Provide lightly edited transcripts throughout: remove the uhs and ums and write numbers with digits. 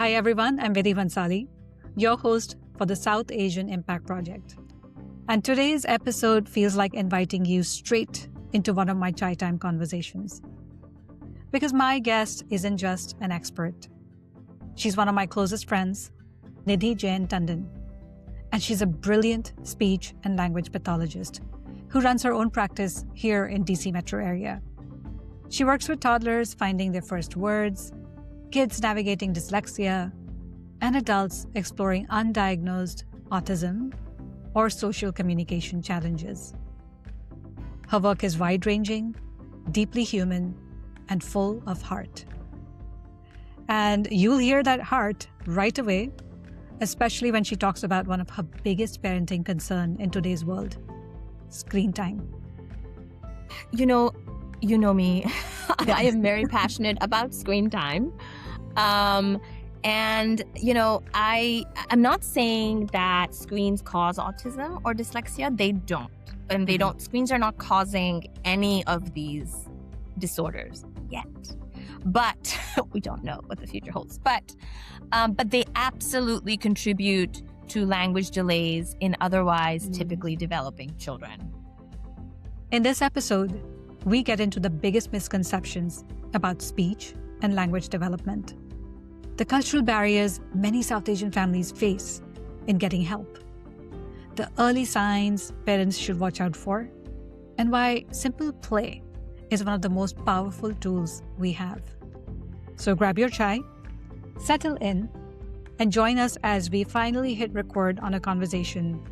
Hi everyone, I'm Vidhi Bhansali, your host for the South Asian Impact Project. And today's episode feels like inviting you straight into one of my chai time conversations. Because my guest isn't just an expert. She's one of my closest friends, Nidhi Tandon. And she's a brilliant speech and language pathologist who runs her own practice here in DC metro area. She works with toddlers finding their first words, kids navigating dyslexia, and adults exploring undiagnosed autism or social communication challenges. Her work is wide-ranging, deeply human, and full of heart. And you'll hear that heart right away, especially when she talks about one of her biggest parenting concern in today's world, screen time. You know me. I am very passionate about screen time. I'm not saying that screens cause autism or dyslexia. They don't. And they don't. Screens are not causing any of these disorders yet. But we don't know what the future holds. But they absolutely contribute to language delays in otherwise typically developing children. In this episode, we get into the biggest misconceptions about speech and language development, the cultural barriers many South Asian families face in getting help, the early signs parents should watch out for, and why simple play is one of the most powerful tools we have. So grab your chai, settle in, and join us as we finally hit record on a conversation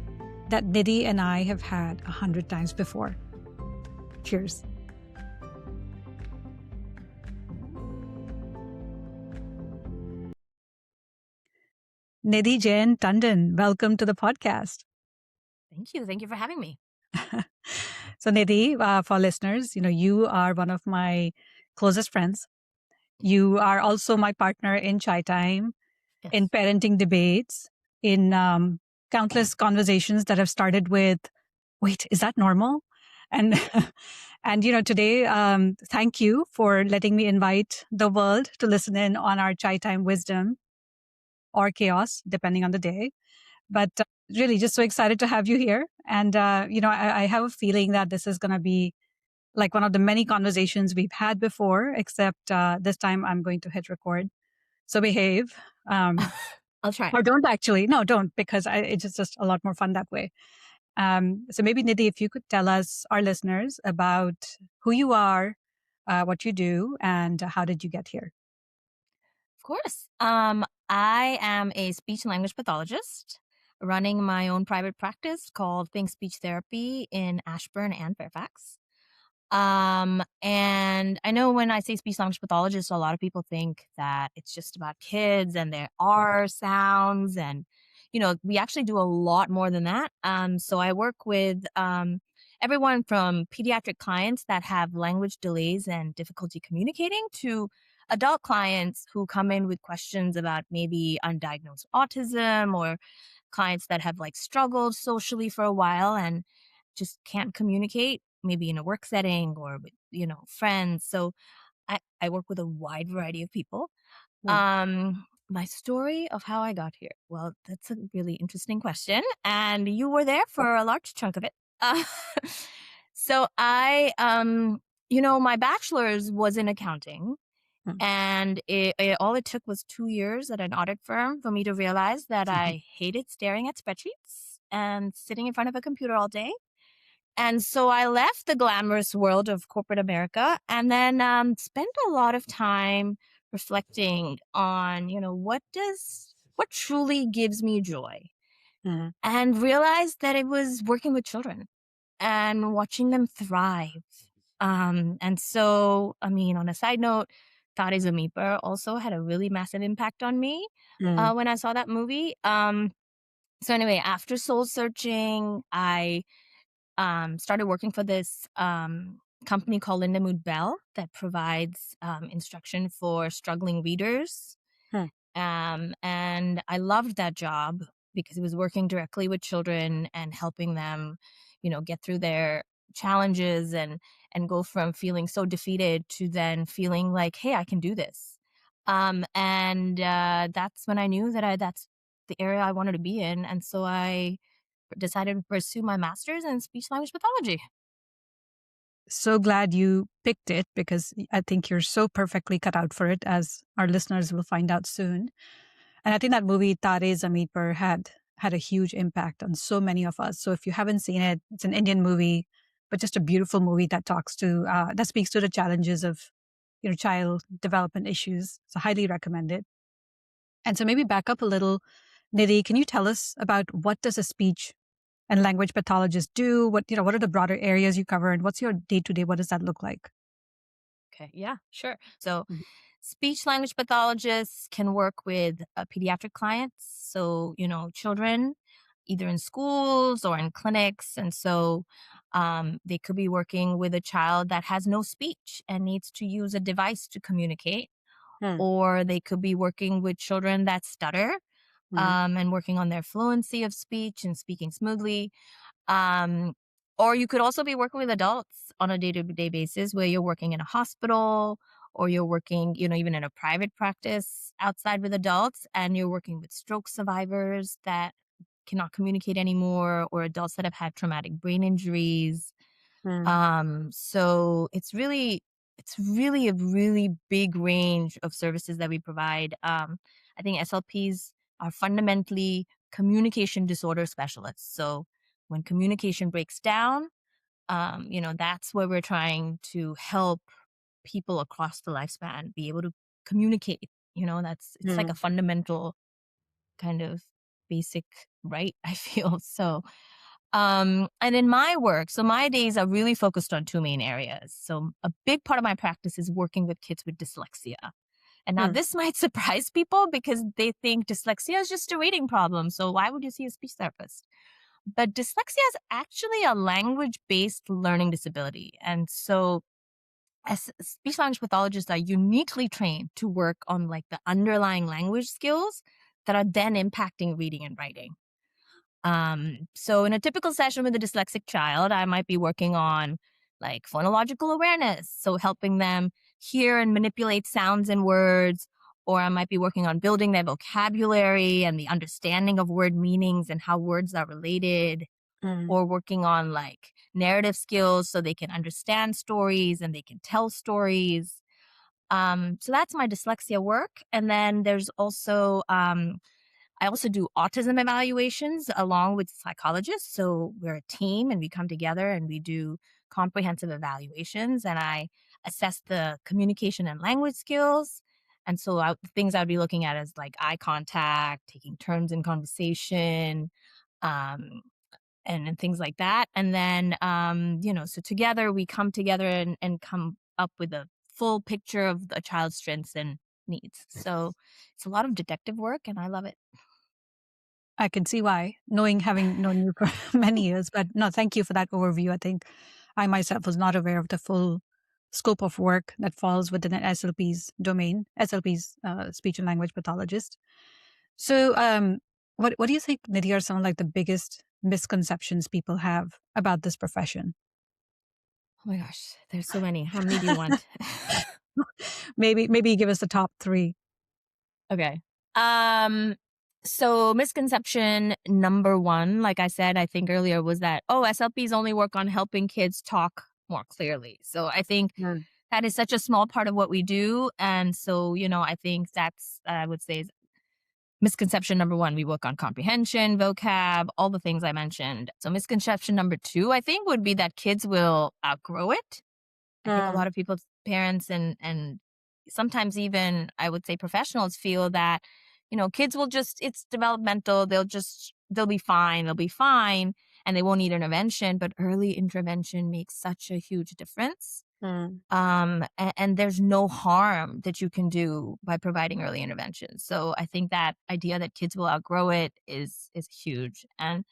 that Nidhi and I have had 100 times before. Cheers. Nidhi Tandon, welcome to the podcast. Thank you. Thank you for having me. So Nidhi, for listeners, you are one of my closest friends. You are also my partner in Chai Time, Yes. in parenting debates, in countless conversations that have started with, wait, is that normal? And today, thank you for letting me invite the world to listen in on our Chai Time wisdom or chaos, depending on the day. But really just so excited to have you here. And, I have a feeling that this is going to be like one of the many conversations we've had before, except this time I'm going to hit record. So behave. I'll try. Or don't actually. No, don't, because it's just a lot more fun that way. So maybe, Nidhi, if you could tell us, our listeners, about who you are, what you do, and how did you get here? Of course. I am a speech and language pathologist running my own private practice called Think Speech Therapy in Ashburn and Fairfax. And I know when I say speech language pathologist, a lot of people think that it's just about kids and their R sounds. And, we actually do a lot more than that. So I work with everyone from pediatric clients that have language delays and difficulty communicating to adult clients who come in with questions about maybe undiagnosed autism, or clients that have struggled socially for a while and just can't communicate, maybe in a work setting or with, friends. So I work with a wide variety of people. My story of how I got here. Well, that's a really interesting question. And you were there for a large chunk of it. So my bachelor's was in accounting. And all it took was 2 years at an audit firm for me to realize that I hated staring at spreadsheets and sitting in front of a computer all day. And so I left the glamorous world of corporate America and then spent a lot of time reflecting on, what truly gives me joy, and realized that it was working with children and watching them thrive. And so, on a side note, Tare Zameen Par also had a really massive impact on me when I saw that movie. So anyway, after soul searching, I started working for this company called Linda Mood Bell that provides instruction for struggling readers. And I loved that job because it was working directly with children and helping them, get through their challenges and go from feeling so defeated to then feeling like, hey, I can do this. That's when I knew that that's the area I wanted to be in. And so I decided to pursue my master's in speech language pathology. So glad you picked it because I think you're so perfectly cut out for it, as our listeners will find out soon. And I think that movie Tare Zameen Par had a huge impact on so many of us. So if you haven't seen it, it's an Indian movie, but just a beautiful movie that that speaks to the challenges of child development issues. So highly recommend it. And so maybe back up a little, Nidhi, can you tell us about what does a speech and language pathologist do? What are the broader areas you cover, and what's your day to day? What does that look like? Okay, yeah, sure. So, Mhm. speech language pathologists can work with pediatric clients. So, children either in schools or in clinics. And so, they could be working with a child that has no speech and needs to use a device to communicate, Hmm. or they could be working with children that stutter, Hmm. and working on their fluency of speech and speaking smoothly. Um, or you could also be working with adults on a day-to-day basis where you're working in a hospital, or you're working, even in a private practice outside with adults, and you're working with stroke survivors that cannot communicate anymore, or adults that have had traumatic brain injuries. Hmm. So it's really a really big range of services that we provide. I think SLPs are fundamentally communication disorder specialists. So when communication breaks down, that's where we're trying to help people across the lifespan be able to communicate. It's like a Hmm. fundamental kind of basic right, I feel. So and in my work, so my days are really focused on two main areas. So a big part of my practice is working with kids with dyslexia. And now Hmm. this might surprise people because they think dyslexia is just a reading problem. So why would you see a speech therapist? But dyslexia is actually a language based learning disability. And so as speech language pathologists are uniquely trained to work on like the underlying language skills that are then impacting reading and writing. So in a typical session with a dyslexic child, I might be working on like phonological awareness, so helping them hear and manipulate sounds and words, or I might be working on building their vocabulary and the understanding of word meanings and how words are related, Hmm. or working on like narrative skills so they can understand stories and they can tell stories. So that's my dyslexia work. And then there's also I also do autism evaluations along with psychologists. So we're a team and we come together and we do comprehensive evaluations, and I assess the communication and language skills. And so things I'd be looking at is like eye contact, taking turns in conversation, um, and things like that. And then, so together we come together and come up with a full picture of the child's strengths and needs. So it's a lot of detective work and I love it. I can see why, having known you for many years. But no, thank you for that overview. I think I myself was not aware of the full scope of work that falls within an SLP's domain, SLP's speech and language pathologist. So, what do you think, Nidhi, are some of like the biggest misconceptions people have about this profession? Oh my gosh, there's so many. How many do you want? Maybe give us the top three. Okay. Um, so misconception number one, like I said, I think earlier was that, oh, SLPs only work on helping kids talk more clearly. So I think Mm. that is such a small part of what we do. And so, I think that's, I would say, is misconception number one. We work on comprehension, vocab, all the things I mentioned. So misconception number two, I think, would be that kids will outgrow it. I think a Mm. lot of people's parents and sometimes even I would say professionals feel that, kids will just it's developmental, they'll be fine, and they won't need intervention, but early intervention makes such a huge difference. Mm. And there's no harm that you can do by providing early intervention. So I think that idea that kids will outgrow it is huge. And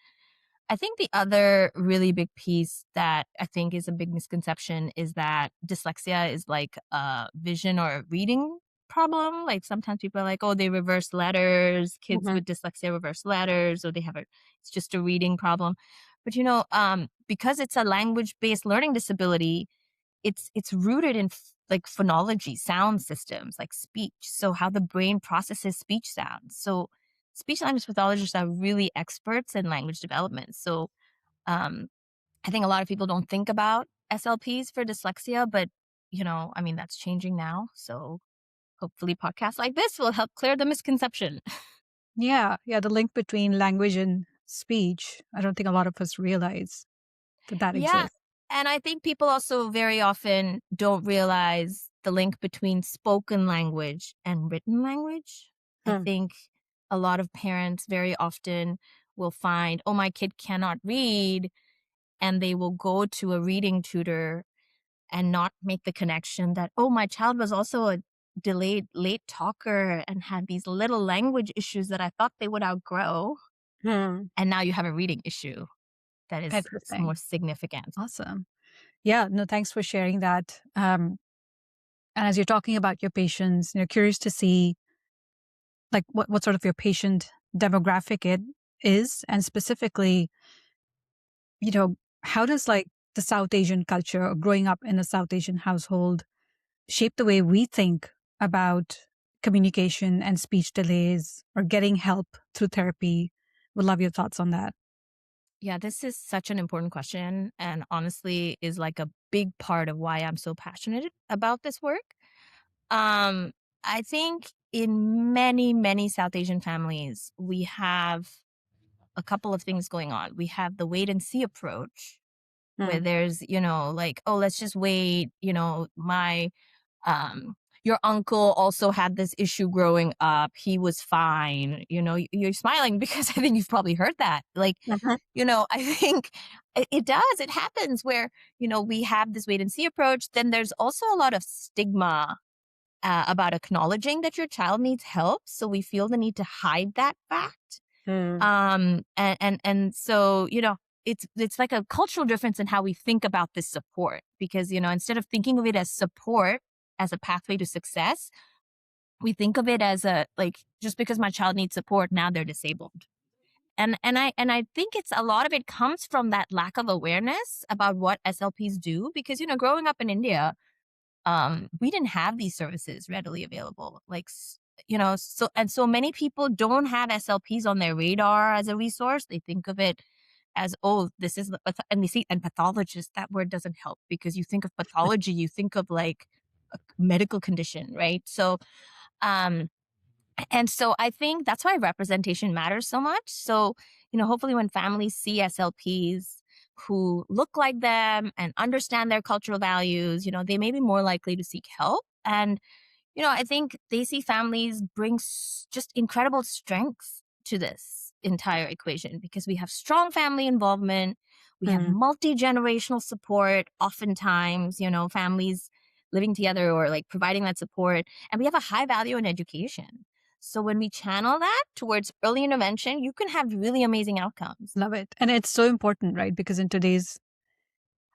I think the other really big piece that I think is a big misconception is that dyslexia is like a vision or a reading problem. Like sometimes people are like, oh, they reverse letters, kids Mhm. with dyslexia reverse letters, or it's just a reading problem. But because it's a language based learning disability, it's rooted in like phonology, sound systems, like speech. So how the brain processes speech sounds. So speech language pathologists are really experts in language development. So um, I think a lot of people don't think about SLPs for dyslexia, but I mean, that's changing now. So hopefully podcasts like this will help clear the misconception. Yeah. Yeah. The link between language and speech, I don't think a lot of us realize that Yeah. exists. And I think people also very often don't realize the link between spoken language and written language. I Hmm. think a lot of parents very often will find, oh, my kid cannot read, and they will go to a reading tutor and not make the connection that, oh, my child was also a delayed late talker and had these little language issues that I thought they would outgrow. Hmm. And now you have a reading issue that is Interesting. more significant. Awesome. Yeah. No, thanks for sharing that. And as you're talking about your patients, curious to see like what sort of your patient demographic it is, and specifically, you know, how does like the South Asian culture or growing up in a South Asian household shape the way we think about communication and speech delays or getting help through therapy? Would love your thoughts on that. Yeah, this is such an important question, and honestly is like a big part of why I'm so passionate about this work. Um, I think in many, many South Asian families, we have a couple of things going on. We have the wait and see approach, where Hmm. there's, like, oh, let's just wait, my your uncle also had this issue growing up. He was fine. You're smiling because I think you've probably heard that. Like, Mhm. I think it does. It happens where, we have this wait and see approach. Then there's also a lot of stigma about acknowledging that your child needs help. So we feel the need to hide that fact. Hmm. And so, it's like a cultural difference in how we think about this support because, instead of thinking of it as support as a pathway to success, we think of it as a like just because my child needs support, now they're disabled. And I think it's a lot of it comes from that lack of awareness about what SLPs do because, growing up in India, we didn't have these services readily available. Like, so many people don't have SLPs on their radar as a resource. They think of it as, oh, this is, and they see, and pathologist, that word doesn't help because you think of pathology, you think of like a medical condition, right? Um, and so I think that's why representation matters so much. So, hopefully when families see SLPs who look like them and understand their cultural values, they may be more likely to seek help. And I think they see families bring just incredible strengths to this entire equation because we have strong family involvement. We have Hmm. multi-generational support, oftentimes, families living together or like providing that support. And we have a high value in education. So when we channel that towards early intervention, you can have really amazing outcomes. Love it. And it's so important, right? Because in today's,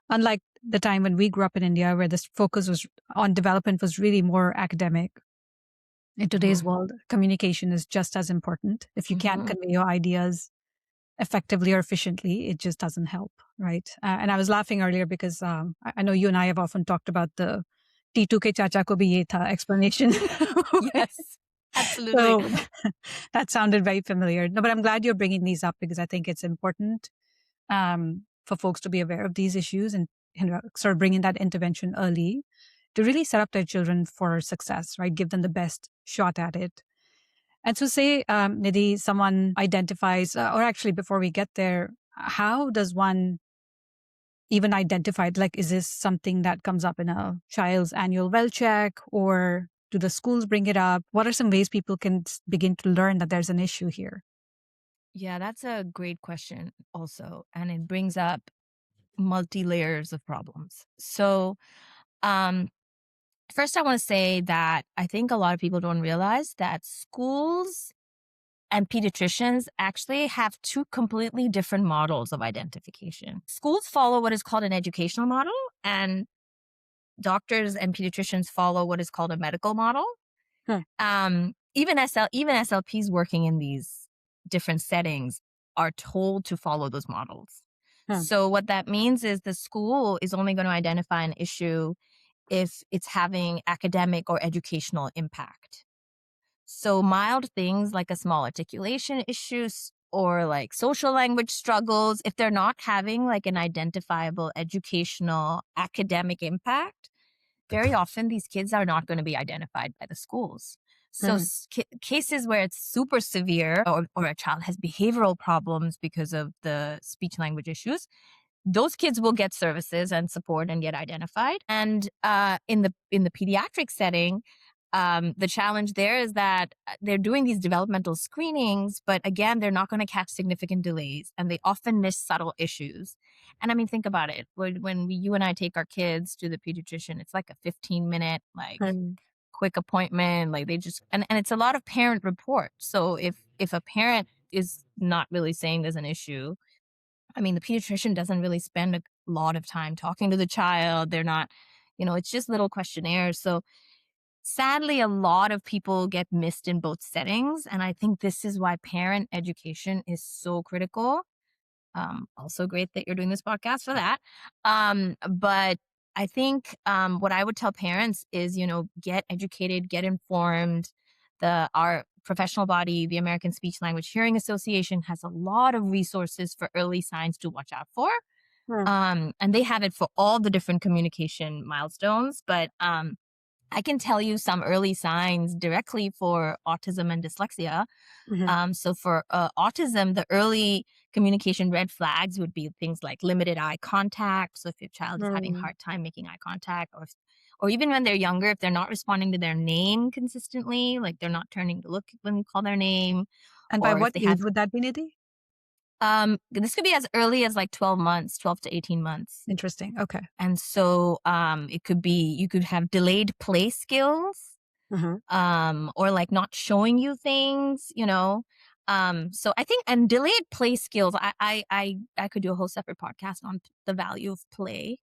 unlike the time when we grew up in India, where this focus was on development was really more academic, in today's Mhm. world, communication is just as important. If you can't Mhm. convey your ideas effectively or efficiently, it just doesn't help, right? And I was laughing earlier because I know you and I have often talked about the T2 ke chacha ko bhi ye tha explanation. Yes, absolutely. So that sounded very familiar. No, but I'm glad you're bringing these up because I think it's important for folks to be aware of these issues and sort of bringing that intervention early to really set up their children for success, right? Give them the best shot at it. And so, say, Nidhi, someone identifies, or actually, before we get there, how does one even identify? Like, is this something that comes up in a child's annual well check, or do the schools bring it up? What are some ways people can begin to learn that there's an issue here? Yeah, that's a great question also. And it brings up multi layers of problems. So, um, first, I want to say that I think a lot of people don't realize that schools and pediatricians actually have two completely different models of identification. Schools follow what is called an educational model, and doctors and pediatricians follow what is called a medical model. Hmm. Even SLPs working in these different settings are told to follow those models. Hmm. So what that means is the school is only going to identify an issue if it's having academic or educational impact. So mild things like a small articulation issues or like social language struggles, if they're not having like an identifiable educational academic impact, very often these kids are not going to be identified by the schools. So cases where it's super severe, or a child has behavioral problems because of the speech language issues, those kids will get services and support and get identified. And in the pediatric setting, the challenge there is that they're doing these developmental screenings, but again, they're not going to catch significant delays, and they often miss subtle issues. And I mean, think about it. You and I take our kids to the pediatrician, it's like a 15-minute quick appointment. Like and it's a lot of parent report. So if a parent is not really saying there's an issue, I mean, the pediatrician doesn't really spend a lot of time talking to the child. They're not, it's just little questionnaires. So sadly, a lot of people get missed in both settings. And I think this is why parent education is so critical. Also great that you're doing this podcast for that. But I think what I would tell parents is, get educated, get informed. Our professional body, the American Speech Language Hearing Association, has a lot of resources for early signs to watch out for. And they have it for all the different communication milestones. But I can tell you some early signs directly for autism and dyslexia. So for autism, the early communication red flags would be things like limited eye contact. So if your child is having a hard time making eye contact, or even when they're younger, if they're not responding to their name consistently, like they're not turning to look when you call their name. And by what age would that be, Nidhi? This could be as early as like 12 to 18 months. Interesting. Okay. And so it could be, you could have delayed play skills, or like not showing you things, So I think, and delayed play skills, I could do a whole separate podcast on the value of play.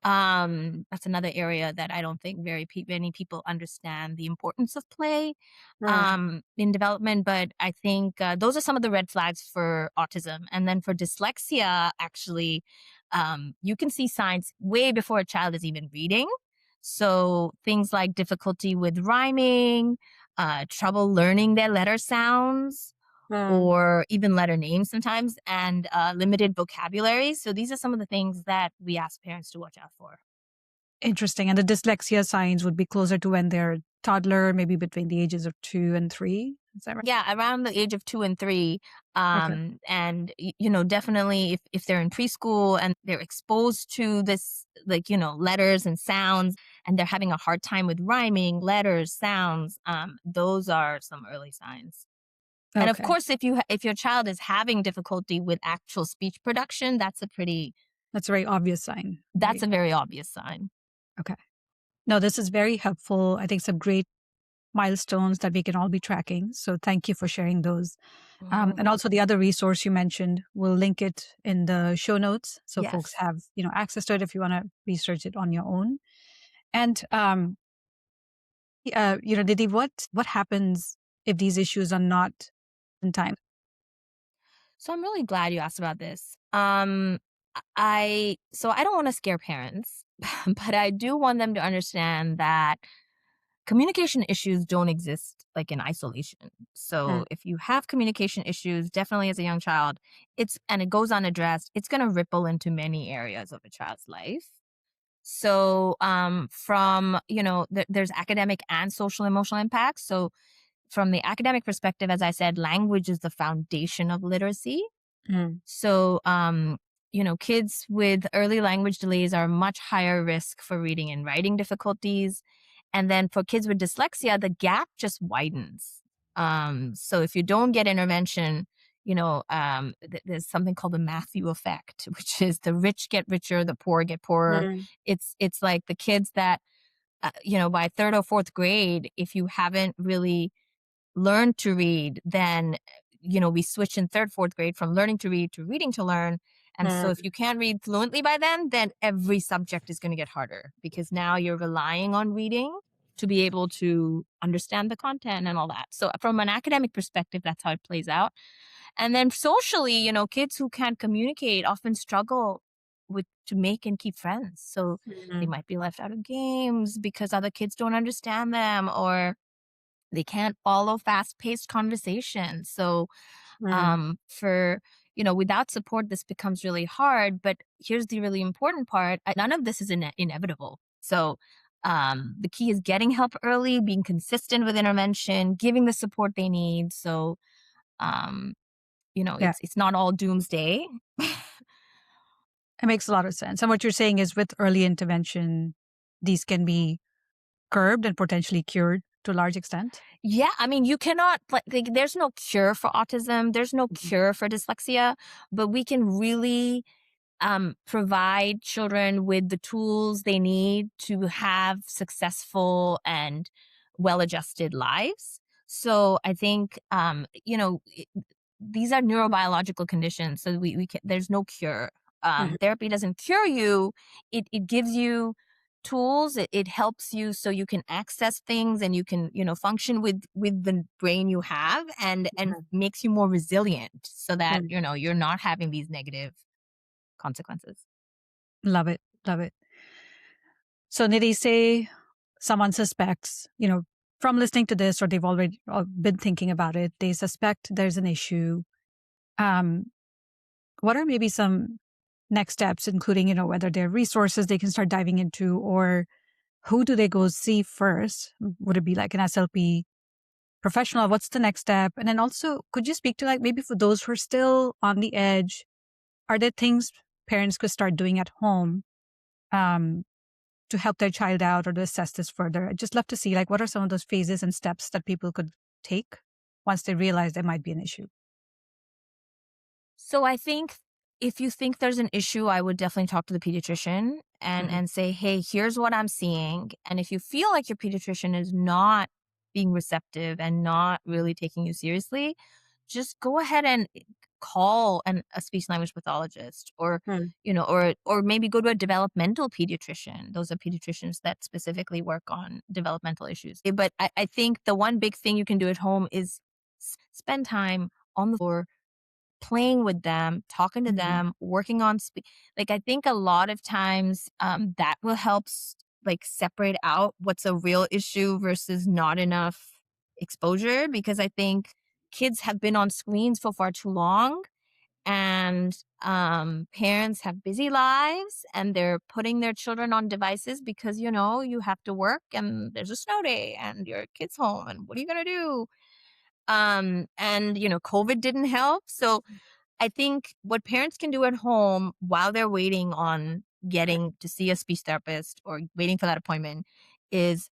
That's another area that I don't think many people understand the importance of play in development. But I think those are some of the red flags for autism. And then for dyslexia, actually, you can see signs way before a child is even reading. So things like difficulty with rhyming, trouble learning their letter sounds, or even letter names sometimes, and limited vocabulary. So these are some of the things that we ask parents to watch out for. Interesting. And the dyslexia signs would be closer to when they're toddler, maybe between the ages of 2 and 3. Is that right? Yeah, around the age of 2 and 3. And, definitely if they're in preschool and they're exposed to this, letters and sounds, and they're having a hard time with rhyming, letters, sounds, those are some early signs. Okay. And of course, if your child is having difficulty with actual speech production, that's a very obvious sign. That's a very obvious sign. Okay. No, this is very helpful. I think some great milestones that we can all be tracking. So thank you for sharing those. And also the other resource you mentioned, we'll link it in the show notes. So folks have, access to it if you want to research it on your own. And, Nidhi, what happens if these issues are not in time? So I'm really glad you asked about this. I don't want to scare parents, but I do want them to understand that communication issues don't exist like in isolation. So if you have communication issues, definitely as a young child, and it goes unaddressed, it's going to ripple into many areas of a child's life. So there's academic and social emotional impacts. So from the academic perspective, as I said, language is the foundation of literacy. So, kids with early language delays are much higher risk for reading and writing difficulties. And then for kids with dyslexia, the gap just widens. So if you don't get intervention, there's something called the Matthew effect, which is the rich get richer, the poor get poorer. It's like the kids that, by 3rd or 4th grade, if you haven't really learned to read, then, we switch in 3rd, 4th grade from learning to read to reading to learn. And so if you can't read fluently by then every subject is going to get harder, because now you're relying on reading to be able to understand the content and all that. So from an academic perspective, that's how it plays out. And then socially, kids who can't communicate often struggle with to make and keep friends. So they might be left out of games because other kids don't understand them, or they can't follow fast-paced conversations. So for without support, this becomes really hard. But here's the really important part: none of this is inevitable. So the key is getting help early, being consistent with intervention, giving the support they need. So um, Yeah, it's not all doomsday. it makes a lot of sense. And what you're saying is with early intervention, these can be curbed and potentially cured to a large extent. Yeah, I mean, you cannot, like, there's no cure for autism, there's no cure for dyslexia, but we can really provide children with the tools they need to have successful and well-adjusted lives. So I think, these are neurobiological conditions, so we can, there's no cure. Mhm. Therapy doesn't cure you; it gives you tools. It helps you so you can access things and you can function with the brain you have, and makes you more resilient, so that Mhm. you're not having these negative consequences. Love it. Love it. So Nidhi, say someone suspects, from listening to this, or they've already been thinking about it, they suspect there's an issue. Um, what are maybe some next steps, including, whether there are resources they can start diving into, or who do they go see first? Would it be like an SLP professional? What's the next step? And then also, could you speak to, like, maybe for those who are still on the edge, are there things parents could start doing at home um, to help their child out or to assess this further? I'd just love to see, like, what are some of those phases and steps that people could take once they realize there might be an issue? So I think if you think there's an issue, I would definitely talk to the pediatrician and Mhm. say, hey, here's what I'm seeing. And if you feel like your pediatrician is not being receptive and not really taking you seriously, just go ahead and call a speech language pathologist, or Mm. or maybe go to a developmental pediatrician. Those are pediatricians that specifically work on developmental issues. But I think the one big thing you can do at home is spend time on the floor, playing with them, talking to Mhm. them, working on like, I think a lot of times that will help like separate out what's a real issue versus not enough exposure, because I think kids have been on screens for far too long, and parents have busy lives and they're putting their children on devices because you have to work and there's a snow day and your kid's home and what are you going to do, and COVID didn't help. So I think what parents can do at home while they're waiting on getting to see a speech therapist or waiting for that appointment is,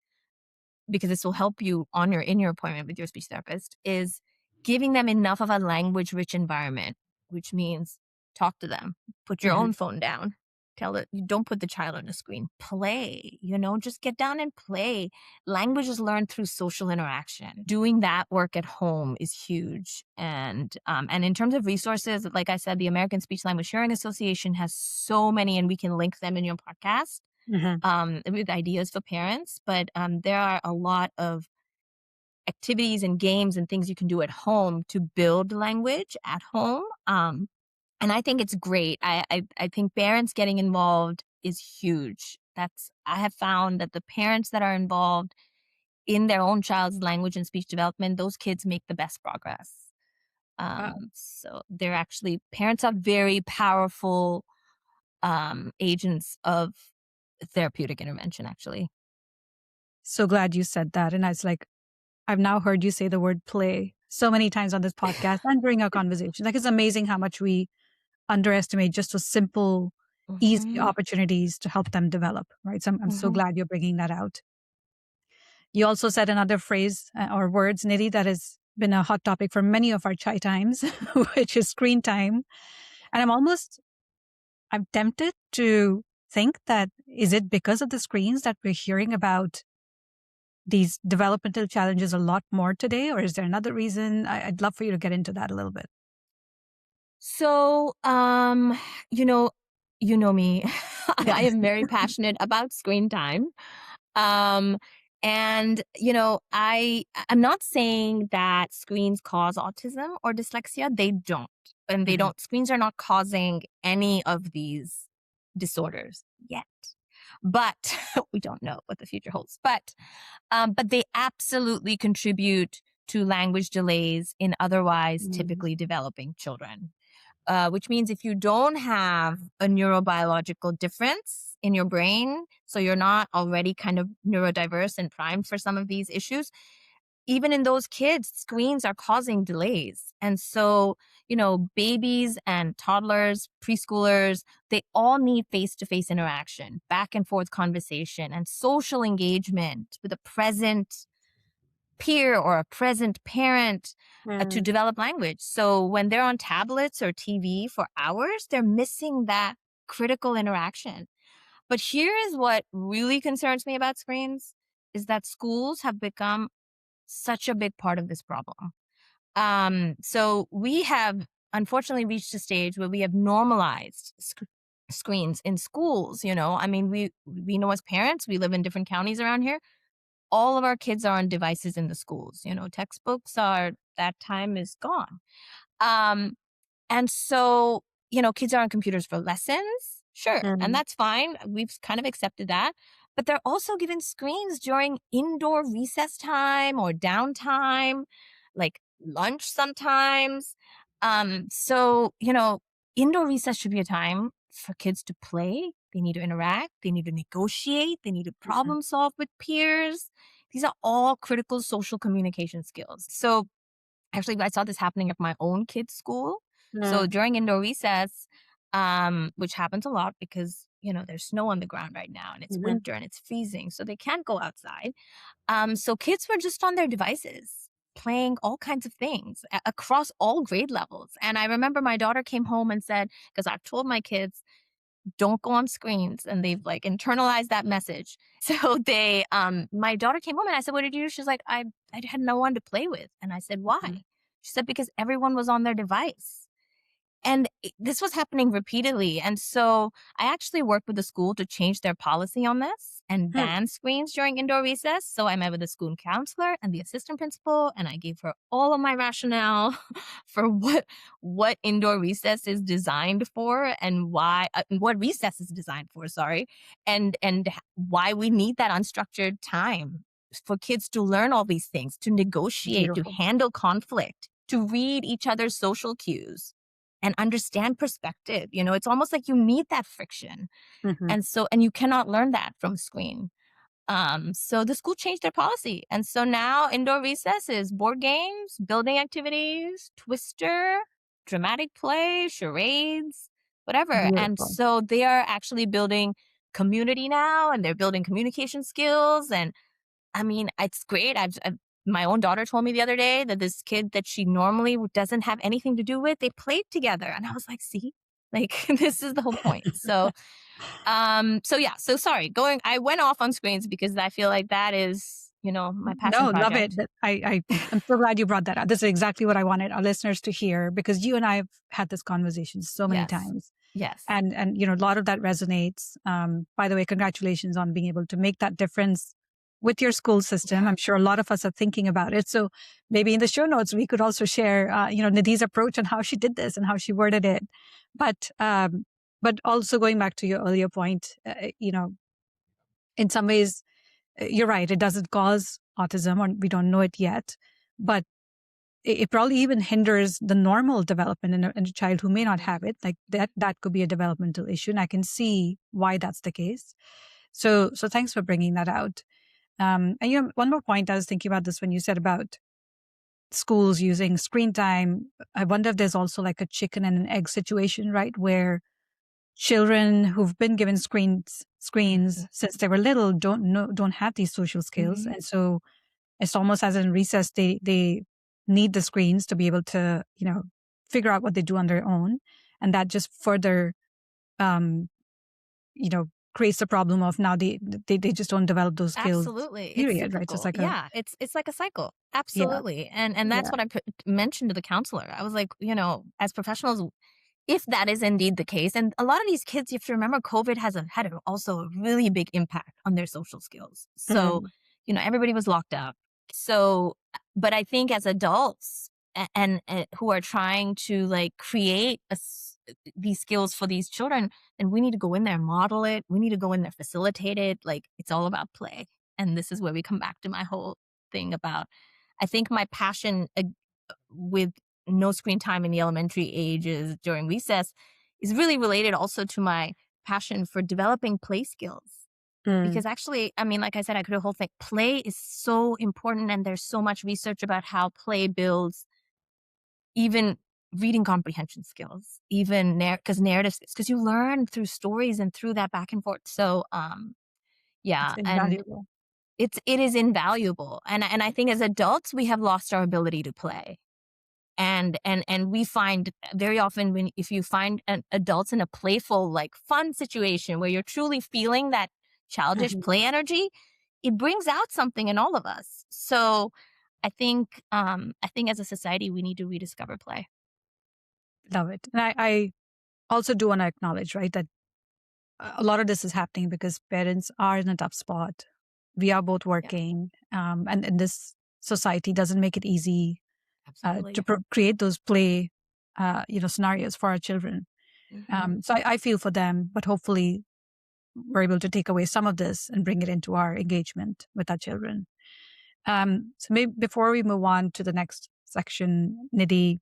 because this will help you on in your appointment with your speech therapist, is giving them enough of a language rich environment, which means talk to them, put your Mhm. own phone down, tell it, you don't put the child on the screen, play, just get down and play. Language is learned through social interaction. Doing that work at home is huge. And in terms of resources, like I said, the American Speech Language Hearing Association has so many, and we can link them in your podcast Mhm. with ideas for parents. But there are a lot of activities and games and things you can do at home to build language at home. And I think it's great. I think parents getting involved is huge. I have found that the parents that are involved in their own child's language and speech development, those kids make the best progress. Wow. So they're actually, parents are very powerful agents of therapeutic intervention, actually. So glad you said that. And I was like, I've now heard you say the word play so many times on this podcast and during our conversation. Like, it's amazing how much we underestimate just those simple, easy Hmm. opportunities to help them develop, right? So I'm so Hmm. glad you're bringing that out. You also said another phrase or words, Nidhi, that has been a hot topic for many of our chai times, which is screen time. And I'm tempted to think that, is it because of the screens that we're hearing about these developmental challenges a lot more today, or is there another reason? I'd love for you to get into that a little bit. So, you know, you know me. I am very passionate about screen time. Um, and I'm not saying that screens cause autism or dyslexia. They don't. And they Mhm. don't, screens are not causing any of these disorders yet. But we don't know what the future holds. But they absolutely contribute to language delays in otherwise typically developing children. Which means if you don't have a neurobiological difference in your brain, so you're not already kind of neurodiverse and primed for some of these issues, even in those kids, screens are causing delays. And so, babies and toddlers, preschoolers, they all need face-to-face interaction, back and forth conversation, and social engagement with a present peer or a present parent to develop language. So when they're on tablets or TV for hours, they're missing that critical interaction. But here is what really concerns me about screens is that schools have become such a big part of this problem. So we have unfortunately reached a stage where we have normalized screens in schools. I mean, we know as parents, we live in different counties around here. All of our kids are on devices in the schools. Textbooks that time is gone. And so, kids are on computers for lessons. Sure. And that's fine. We've kind of accepted that. But they're also given screens during indoor recess time or downtime, like lunch sometimes. So, indoor recess should be a time for kids to play. They need to interact. They need to negotiate. They need to problem solve with peers. These are all critical social communication skills. So actually, I saw this happening at my own kids' school. So during indoor recess, which happens a lot because, there's snow on the ground right now and it's winter and it's freezing. So they can't go outside. So kids were just on their devices playing all kinds of things across all grade levels. And I remember my daughter came home and said, because I've told my kids, don't go on screens, and they've like internalized that message. So my daughter came home and I said, what did you do? She's like, I had no one to play with. And I said, why? She said, because everyone was on their device. And this was happening repeatedly. And so I actually worked with the school to change their policy on this and ban screens during indoor recess. So I met with the school counselor and the assistant principal, and I gave her all of my rationale for what indoor recess is designed for and why, what recess is designed for, sorry, and why we need that unstructured time for kids to learn all these things, to negotiate, to handle conflict, to read each other's social cues and understand perspective. It's almost like you need that friction. And you cannot learn that from screen. So the school changed their policy. And so now indoor recess is board games, building activities, twister, dramatic play, charades, whatever. Beautiful. And so they are actually building community now, and they're building communication skills. And I mean, it's great. My own daughter told me the other day that this kid that she normally doesn't have anything to do with, they played together. And I was like, see, like this is the whole point. So, so sorry, I went off on screens because I feel like that is, my passion project. Love it. I'm so glad you brought that up. This is exactly what I wanted our listeners to hear, because you and I have had this conversation so many times. Yes. And a lot of that resonates. By the way, congratulations on being able to make that difference with your school system. I'm sure a lot of us are thinking about it. So maybe in the show notes, we could also share, Nidhi's approach and how she did this and how she worded it. But also going back to your earlier point, in some ways, you're right. It doesn't cause autism, or we don't know it yet, but it probably even hinders the normal development in a child who may not have it. Like that could be a developmental issue. And I can see why that's the case. So thanks for bringing that out. And one more point, I was thinking about this when you said about schools using screen time. I wonder if there's also like a chicken and an egg situation, right? Where children who've been given screens since they were little don't have these social skills. And so it's almost as in recess, they need the screens to be able to, figure out what they do on their own. And that just further, creates the problem of now they just don't develop those skills. Absolutely. Period, right? Just like it's like a cycle. Absolutely. Yeah. And that's what I mentioned to the counselor. I was like, as professionals, if that is indeed the case, and a lot of these kids, you have to remember, COVID has had also a really big impact on their social skills. So, everybody was locked up. So, but I think as adults and who are trying to like create these skills for these children, then we need to go in there and model it. We need to go in there, facilitate it. Like, it's all about play. And this is where we come back to my whole thing about, I think my passion with no screen time in the elementary ages during recess is really related also to my passion for developing play skills. Because actually, I mean, like I said, I could a whole thing. Play is so important, and there's so much research about how play builds even reading comprehension skills, even narrative skills, because you learn through stories and through that back and forth. So, yeah, It's and invaluable. it is invaluable. And I think as adults, we have lost our ability to play. And we find very often if you find adults in a playful, like fun situation where you're truly feeling that childish Mhm. play energy, it brings out something in all of us. So I think as a society, we need to rediscover play. Love it. And I also do want to acknowledge, right, that a lot of this is happening because parents are in a tough spot. We are both working, and this society doesn't make it easy Absolutely. to create those play, scenarios for our children. So I feel for them, but hopefully we're able to take away some of this and bring it into our engagement with our children. So maybe before we move on to the next section, Nidhi,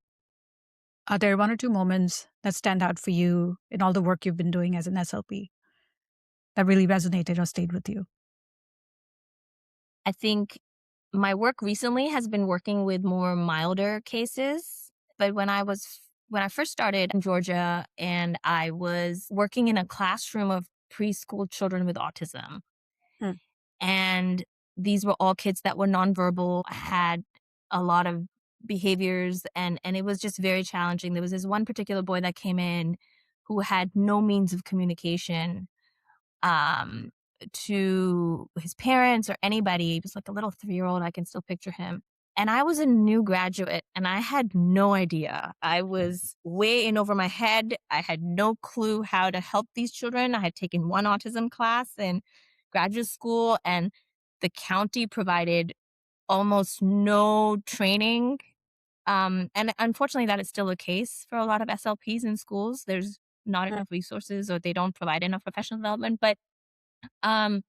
are there one or two moments that stand out for you in all the work you've been doing as an SLP that really resonated or stayed with you? I think my work recently has been working with more milder cases. But when I first started in Georgia, and I was working in a classroom of preschool children with autism, Hmm. and these were all kids that were nonverbal, had a lot of behaviors, and it was just very challenging. There was this one particular boy that came in who had no means of communication um, to his parents or anybody. He was like a little 3-year-old. I can still picture him. And I was a new graduate, and I had no idea. I was way in over my head. I had no clue how to help these children. I had taken one autism class in graduate school, and the county provided almost no training. And unfortunately, that is still the case for a lot of SLPs in schools. There's not Hmm. enough resources, or they don't provide enough professional development. But um,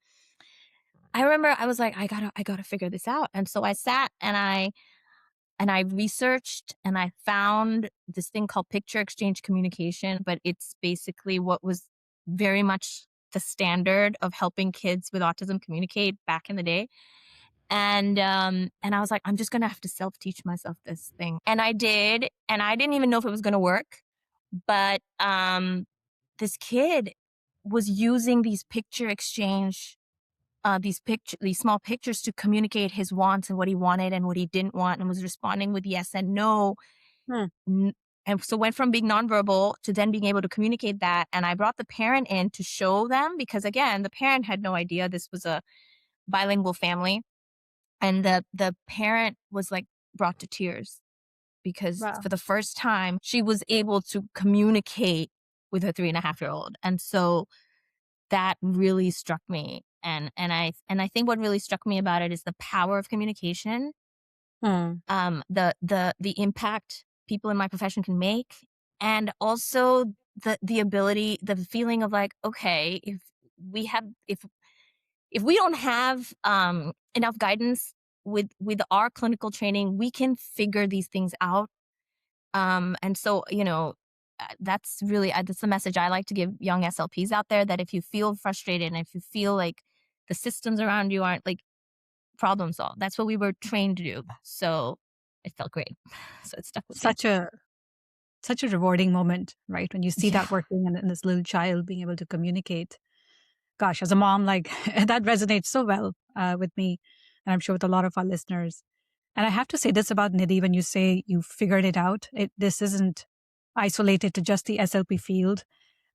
I remember I was like, I gotta figure this out. And so I sat and I researched, and I found this thing called picture exchange communication, but it's basically what was very much the standard of helping kids with autism communicate back in the day. And I was like, I'm just gonna have to self-teach myself this thing. And I did, and I didn't even know if it was gonna work. But this kid was using these picture exchange these small pictures to communicate his wants and what he wanted and what he didn't want, and was responding with yes and no. Hmm. And so went from being nonverbal to then being able to communicate that. And I brought the parent in to show them, because again, the parent had no idea this was a bilingual family. And the parent was like brought to tears, because Wow. for the first time she was able to communicate with her 3.5-year-old. And so that really struck me. And I think what really struck me about it is the power of communication, Hmm. the impact people in my profession can make, and also the ability, the feeling of like, okay, if we don't have enough guidance with our clinical training, we can figure these things out. And so, that's really, that's the message I like to give young SLPs out there, that if you feel frustrated and if you feel like the systems around you aren't, like, problem solve. That's what we were trained to do. So it felt great. So it stuck with me. Such a rewarding moment, right? When you see Yeah. that working and this little child being able to communicate. Gosh, as a mom, like that resonates so well with me, and I'm sure with a lot of our listeners. And I have to say this about Nidhi: when you say you figured it out, this isn't isolated to just the SLP field.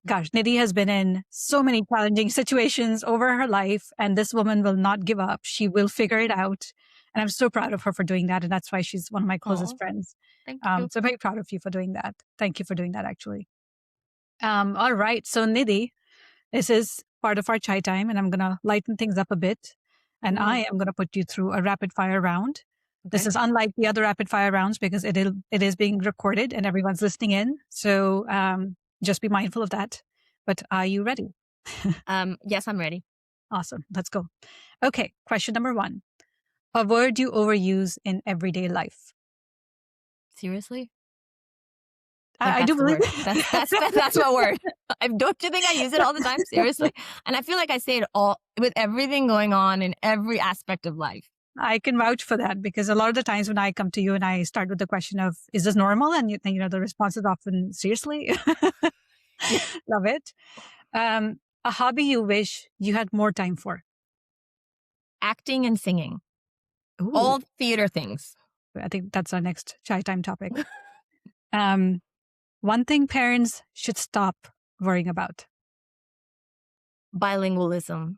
Gosh, Nidhi has been in so many challenging situations over her life, and this woman will not give up. She will figure it out. And I'm so proud of her for doing that. And that's why she's one of my closest Oh, friends. thank you. So very proud of you for doing that. Thank you for doing that, actually. All right. So, Nidhi, this is part of our chai time, and I'm going to lighten things up a bit. And I am going to put you through a rapid fire round. This Okay. is unlike the other rapid fire rounds because it is being recorded and everyone's listening in. So just be mindful of that. But are you ready? Yes, I'm ready. Awesome. Let's go. Okay. Question number 1. A word you overuse in everyday life. Seriously? I do believe it. That's my word. Don't you think I use it all the time? Seriously. And I feel like I say it all with everything going on in every aspect of life. I can vouch for that, because a lot of the times when I come to you and I start with the question of, is this normal? And the response is often, seriously? Yeah. Love it. A hobby you wish you had more time for. Acting and singing. Ooh. All theater things. I think that's our next chai time topic. One thing parents should stop worrying about. Bilingualism.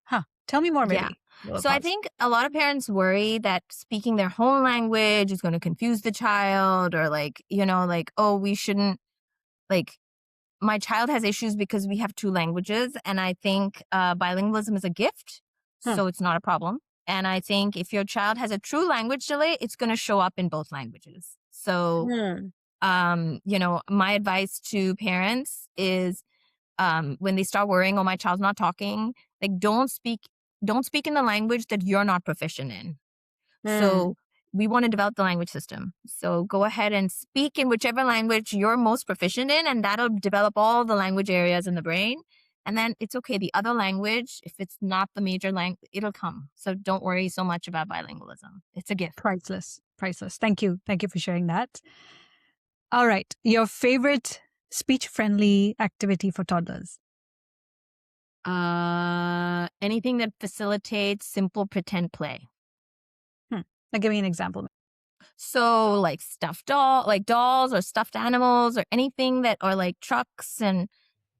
Huh. Tell me more, maybe. Yeah. So I think a lot of parents worry that speaking their home language is going to confuse the child, or oh, we shouldn't, my child has issues because we have 2 languages. And I think bilingualism is a gift, so it's not a problem. And I think if your child has a true language delay, it's going to show up in both languages. So, my advice to parents is when they start worrying, oh, my child's not talking, don't speak in the language that you're not proficient in. So we want to develop the language system. So go ahead and speak in whichever language you're most proficient in, and that'll develop all the language areas in the brain. And then it's okay. The other language, if it's not the major language, it'll come. So don't worry so much about bilingualism. It's a gift. Priceless. Thank you for sharing that. All right. Your favorite speech-friendly activity for toddlers? Anything that facilitates simple pretend play. Now give me an example. So like stuffed dolls or stuffed animals, or anything that are like trucks and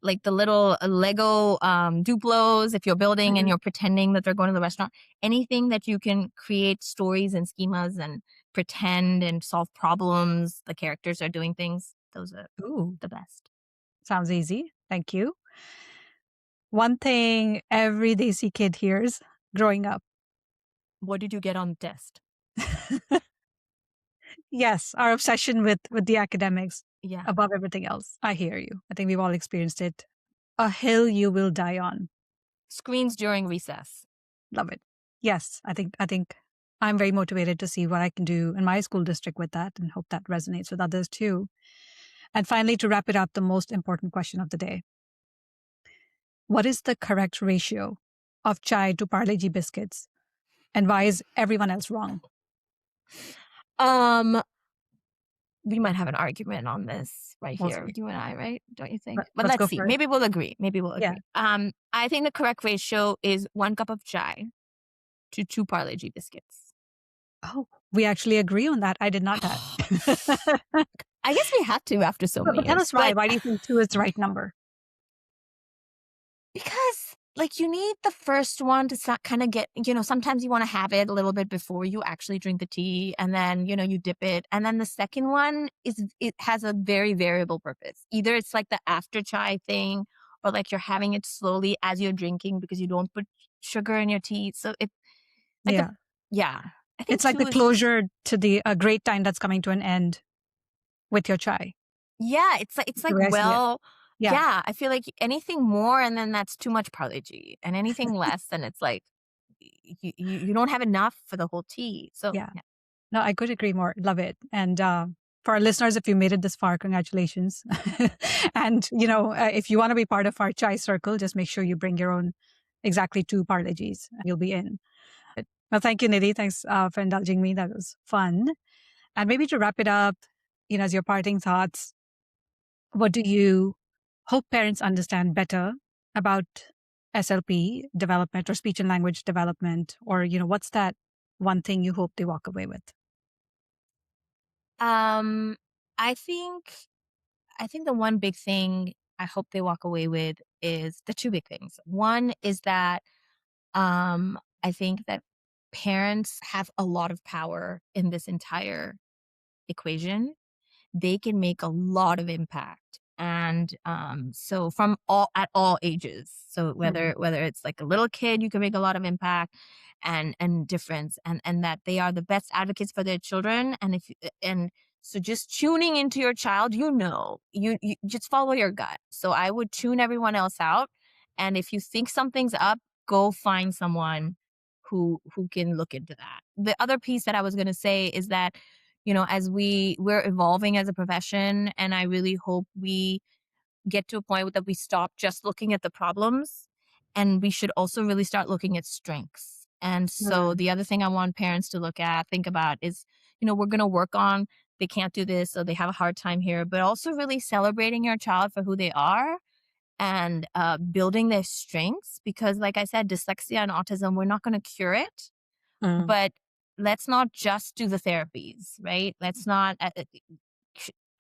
like the little Lego Duplos, if you're building and you're pretending that they're going to the restaurant. Anything that you can create stories and schemas and pretend and solve problems. The characters are doing things. Those are the best. Sounds easy. Thank you. One thing every Desi kid hears growing up. What did you get on the test? Yes, our obsession with the academics above everything else. I hear you. I think we've all experienced it. A hill you will die on. Screens during recess. Love it. Yes, I think I'm very motivated to see what I can do in my school district with that, and hope that resonates with others too. And finally, to wrap it up, the most important question of the day. What is the correct ratio of chai to Parle G biscuits? And why is everyone else wrong? We might have an argument on this here, you and I, right? Don't you think? But let's see. Maybe we'll agree. Yeah. I think the correct ratio is 1 cup of chai to 2 Parle G biscuits. Oh, we actually agree on that. I did not that. I guess we had to after so many years. Tell us why. Why do you think 2 is the right number? Because you need the first one to kind of get, sometimes you want to have it a little bit before you actually drink the tea, and then, you dip it. And then the second one it has a very variable purpose. Either it's like the after chai thing, or like you're having it slowly as you're drinking because you don't put sugar in your tea. So I think it's like the closure to the great time that's coming to an end with your chai. Yeah, it's like yeah, I feel like anything more, and then that's too much Parle G, and anything less, then it's like you don't have enough for the whole tea. So yeah. No, I could agree more. Love it. And for our listeners, if you made it this far, congratulations. And if you want to be part of our chai circle, just make sure you bring your own exactly 2 Parle Gs. You'll be in. Well, thank you, Nidhi. Thanks for indulging me. That was fun. And maybe to wrap it up, as your parting thoughts, what do you hope parents understand better about SLP development or speech and language development? Or, what's that one thing you hope they walk away with? I think the one big thing I hope they walk away with is the 2 big things. One is that I think that parents have a lot of power in this entire equation. They can make a lot of impact. And so at all ages. So whether it's like a little kid, you can make a lot of impact and difference, and that they are the best advocates for their children. And So just tuning into your child, you just follow your gut. So I would tune everyone else out. And if you think something's up, go find someone who can look into that. The other piece that I was going to say is that, as we're evolving as a profession, and I really hope we get to a point that we stop just looking at the problems, and we should also really start looking at strengths. And so the other thing I want parents to think about is, we're going to work on, they can't do this, so they have a hard time here, but also really celebrating your child for who they are, and building their strengths. Because like I said, dyslexia and autism, we're not going to cure it, but let's not just do the therapies, right? Let's not, at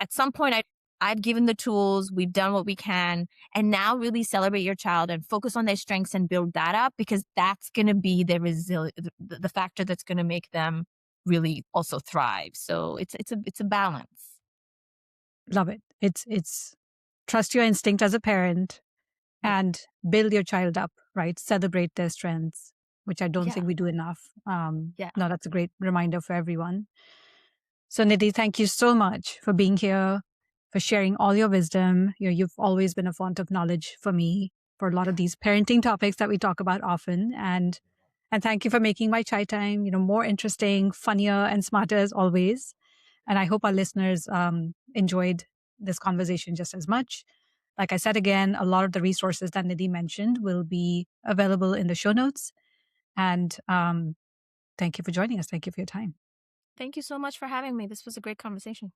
some point, I've given the tools, we've done what we can, and now really celebrate your child and focus on their strengths and build that up, because that's going to be the factor that's going to make them really also thrive. So it's a balance. Love it. It's trust your instinct as a parent and build your child up, right? Celebrate their strengths, which I don't think we do enough. No, that's a great reminder for everyone. So Nidhi, thank you so much for being here, for sharing all your wisdom. You've always been a font of knowledge for me for a lot of these parenting topics that we talk about often. And thank you for making my chai time, more interesting, funnier, and smarter as always. And I hope our listeners enjoyed this conversation just as much. Like I said again, a lot of the resources that Nidhi mentioned will be available in the show notes. And thank you for joining us. Thank you for your time. Thank you so much for having me. This was a great conversation.